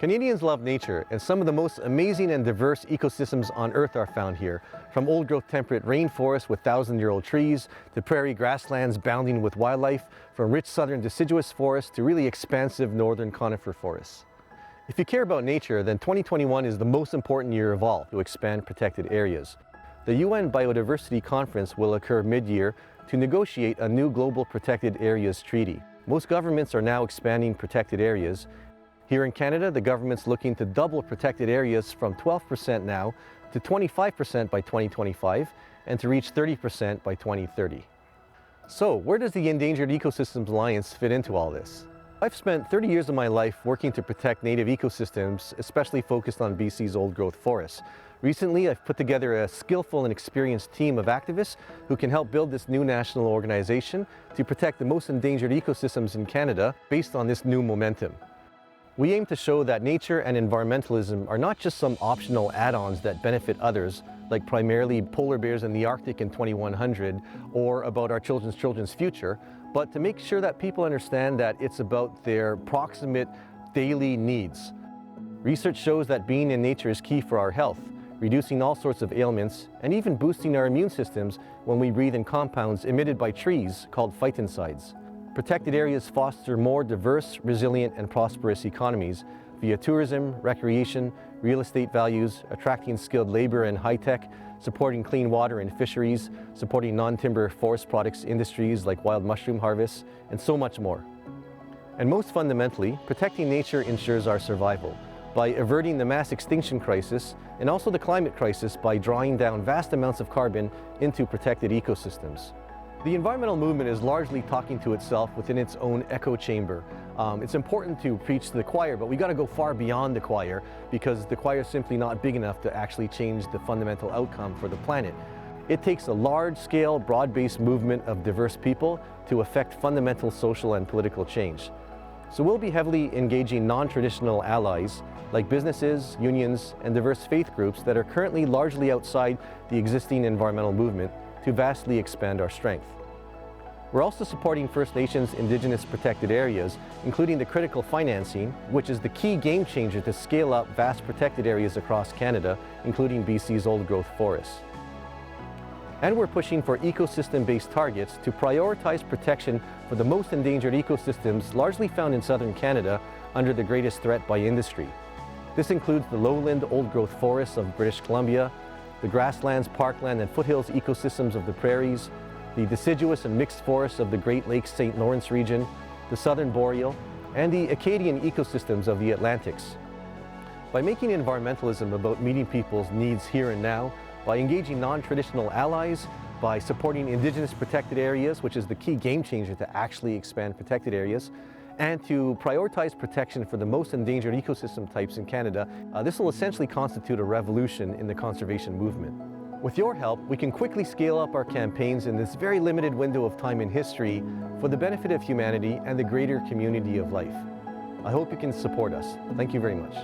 Canadians love nature, and some of the most amazing and diverse ecosystems on Earth are found here, from old-growth temperate rainforests with thousand-year-old trees, to prairie grasslands bounding with wildlife, from rich southern deciduous forests to really expansive northern conifer forests. If you care about nature, then 2021 is the most important year of all to expand protected areas. The UN Biodiversity Conference will occur mid-year to negotiate a new global protected areas treaty. Most governments are now expanding protected areas. Here in Canada, the government's looking to double protected areas from 12% now to 25% by 2025 and to reach 30% by 2030. So, where does the Endangered Ecosystems Alliance fit into all this? I've spent 30 years of my life working to protect native ecosystems, especially focused on BC's old-growth forests. Recently, I've put together a skillful and experienced team of activists who can help build this new national organization to protect the most endangered ecosystems in Canada based on this new momentum. We aim to show that nature and environmentalism are not just some optional add-ons that benefit others, like primarily polar bears in the Arctic in 2100, or about our children's future, but to make sure that people understand that it's about their proximate daily needs. Research shows that being in nature is key for our health, reducing all sorts of ailments, and even boosting our immune systems when we breathe in compounds emitted by trees called phytoncides. Protected areas foster more diverse, resilient, and prosperous economies via tourism, recreation, real estate values, attracting skilled labor and high-tech, supporting clean water and fisheries, supporting non-timber forest products industries like wild mushroom harvests, and so much more. And most fundamentally, protecting nature ensures our survival by averting the mass extinction crisis and also the climate crisis by drawing down vast amounts of carbon into protected ecosystems. The environmental movement is largely talking to itself within its own echo chamber. It's important to preach to the choir, but we got to go far beyond the choir because the choir is simply not big enough to actually change the fundamental outcome for the planet. It takes a large-scale, broad-based movement of diverse people to affect fundamental social and political change. So we'll be heavily engaging non-traditional allies like businesses, unions, and diverse faith groups that are currently largely outside the existing environmental movement to vastly expand our strength. We're also supporting First Nations Indigenous protected areas, including the critical financing, which is the key game changer to scale up vast protected areas across Canada, including BC's old-growth forests. And we're pushing for ecosystem-based targets to prioritize protection for the most endangered ecosystems largely found in southern Canada under the greatest threat by industry. This includes the lowland old-growth forests of British Columbia, the grasslands, parkland, and foothills ecosystems of the prairies, the deciduous and mixed forests of the Great Lakes-St. Lawrence region, the southern boreal, and the Acadian ecosystems of the Atlantics. By making environmentalism about meeting people's needs here and now, by engaging non-traditional allies, by supporting Indigenous protected areas, which is the key game changer to actually expand protected areas, and to prioritize protection for the most endangered ecosystem types in Canada, this will essentially constitute a revolution in the conservation movement. With your help, we can quickly scale up our campaigns in this very limited window of time in history for the benefit of humanity and the greater community of life. I hope you can support us. Thank you very much.